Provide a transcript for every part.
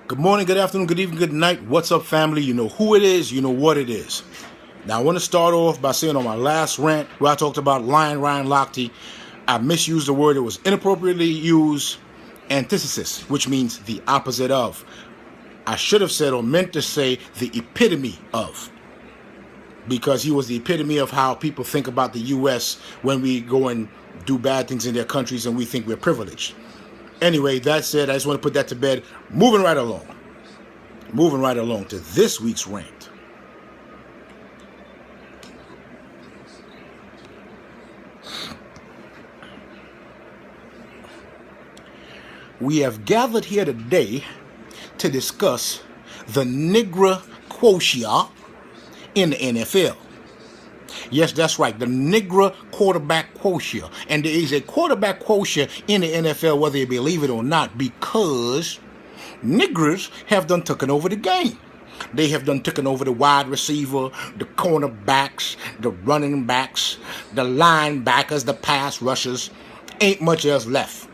Good morning, good afternoon, good evening, good night. What's up, family? You know who it is, you know what it is. Now, I want to start off by saying on my last rant where I talked about Ryan Lochte, I misused the word. It was inappropriately used, antithesis, which means the opposite of. I should have said or meant to say the epitome of, because he was the epitome of how people think about the U.S. when we go and do bad things in their countries and we think we're privileged. Anyway, that said, I just want to put that to bed. Moving right along to this week's rant. We have gathered here today to discuss the Negro quotient in the NFL. Yes, that's right, the Negro quarterback quotient. And there is a quarterback quotient in the NFL, whether you believe it or not, because niggers have done taken over the game. They have done taken over the wide receiver, the cornerbacks, the running backs, the linebackers, the pass rushers. Ain't much else left.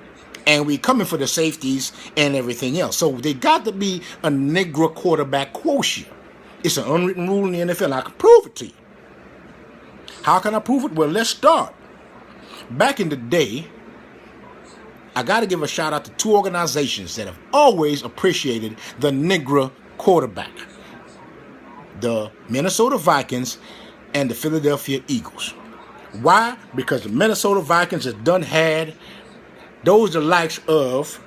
And we coming for the safeties and everything else. So they got to be a Negro quarterback quotient. It's an unwritten rule in the NFL. I can prove it to you. How can I prove it? Well, let's start. Back in the day, I got to give a shout out to two organizations that have always appreciated the Negro quarterback. The Minnesota Vikings and the Philadelphia Eagles. Why? Because the Minnesota Vikings have done had those the likes of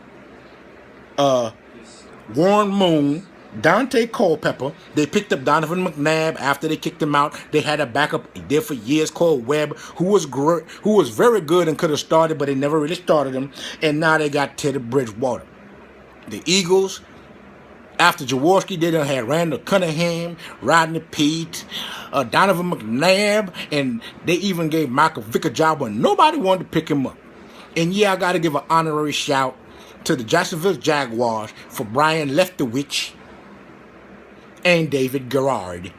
Warren Moon, Dante Culpepper. They picked up Donovan McNabb after they kicked him out. They had a backup there for years called Webb, who was very good and could have started, but they never really started him. And now they got Teddy Bridgewater. The Eagles, after Jaworski, they done had Randall Cunningham, Rodney Peete, Donovan McNabb, and they even gave Michael Vick a job when nobody wanted to pick him up. And yeah, I got to give an honorary shout to the Jacksonville Jaguars for Brian Leftwich and David Garrard.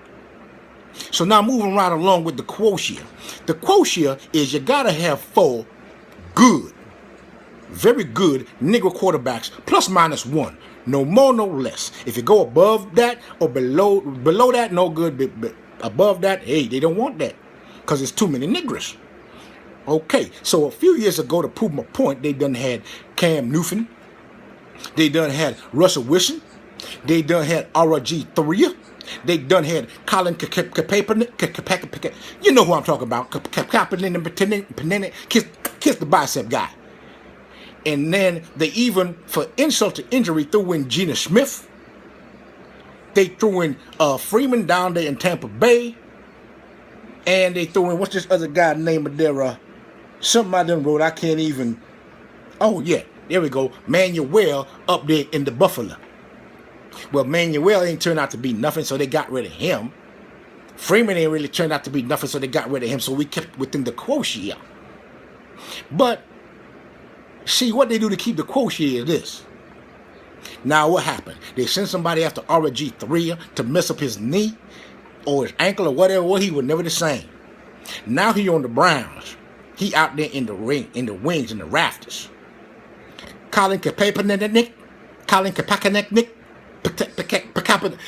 So now moving right along with the quotient. The quotient is you got to have four good, very good Negro quarterbacks, plus minus one. No more, no less. If you go above that or below that, no good. But above that, hey, they don't want that because it's too many niggers. Okay, so a few years ago, to prove my point, they done had Cam Newton. They done had Russell Wilson. They done had RG3. They done had Colin Kaepernick. You know who I'm talking about. Kaepernick, kiss the bicep guy. And then they even, for insult to injury, threw in Geno Smith. They threw in Freeman down there in Tampa Bay. And they threw in, what's this other guy name of their, something I done wrote, I can't even, oh yeah, there we go, Manuel up there in the Buffalo. Well, Manuel ain't turned out to be nothing, so they got rid of him. Freeman ain't really turned out to be nothing, so they got rid of him, so we kept within the quotient. But, see, what they do to keep the quotient is this. Now, what happened? They sent somebody after RG3 to mess up his knee or his ankle or whatever. Well, he was never the same. Now he on the Browns. He out there in the ring, in the wings, in the rafters. Colin Kaepernick,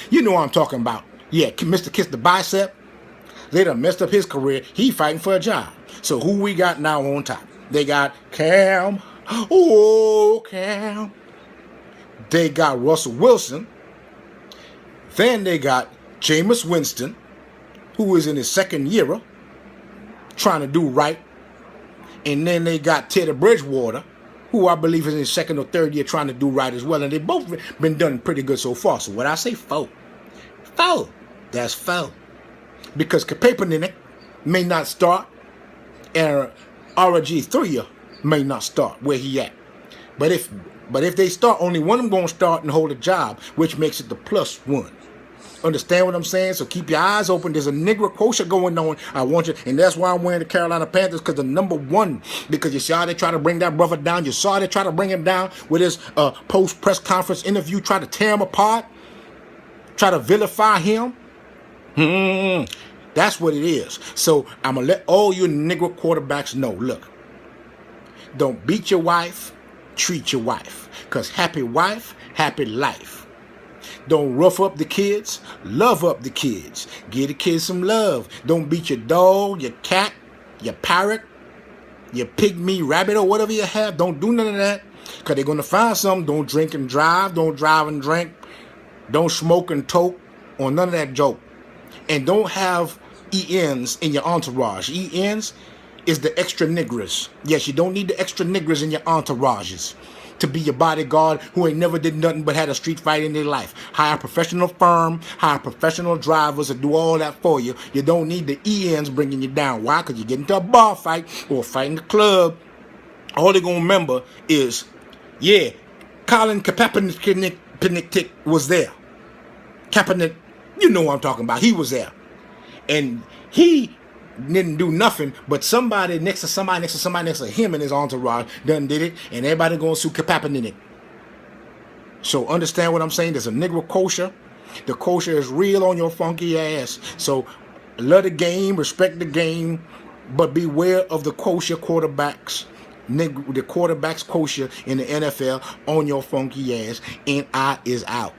you know what I'm talking about. Yeah, Mr. Kiss the Bicep. They done messed up his career. He fighting for a job. So who we got now on top? They got Cam. Oh, Cam. They got Russell Wilson. Then they got Jameis Winston, who is in his second year, trying to do right. And then they got Teddy Bridgewater, who I believe is in his second or third year trying to do right as well. And they both been done pretty good so far. So when I say four, that's four. Because Kaepernick may not start, and RG3 may not start where he at. But if they start, only one of them going to start and hold a job, which makes it the plus one. Understand what I'm saying? So keep your eyes open. There's a Negro quotient going on. I want you, and that's why I'm wearing the Carolina Panthers, because the number one, because you saw they try to bring that brother down. You saw they try to bring him down with his post-press conference interview, try to tear him apart, try to vilify him. That's what it is. So I'm going to let all you Negro quarterbacks know, look, don't beat your wife, treat your wife. Because happy wife, happy life. Don't rough up the kids. Love up the kids. Give the kids some love. Don't beat your dog, your cat, your parrot, your pygmy rabbit, or whatever you have. Don't do none of that. Because they're going to find something. Don't drink and drive. Don't drive and drink. Don't smoke and toke, or none of that joke. And don't have ENs in your entourage. ENs is the extra niggers. Yes, you don't need the extra niggers in your entourages to be your bodyguard who ain't never did nothing but had a street fight in their life. Hire a professional firm, hire professional drivers to do all that for you. You don't need the ENs bringing you down. Why? Because you get into a bar fight or a fight in the club. All they're going to remember is, yeah, Colin Kaepernick was there. Kaepernick, you know what I'm talking about. He was there. And he didn't do nothing, but somebody next to him in his entourage done did it, and everybody gonna sue Kaepernick. So understand what I'm saying? There's a Negro culture. The culture is real on your funky ass. So love the game, respect the game, but beware of the kosher quarterbacks. The quarterbacks kosher in the NFL on your funky ass. And I is out.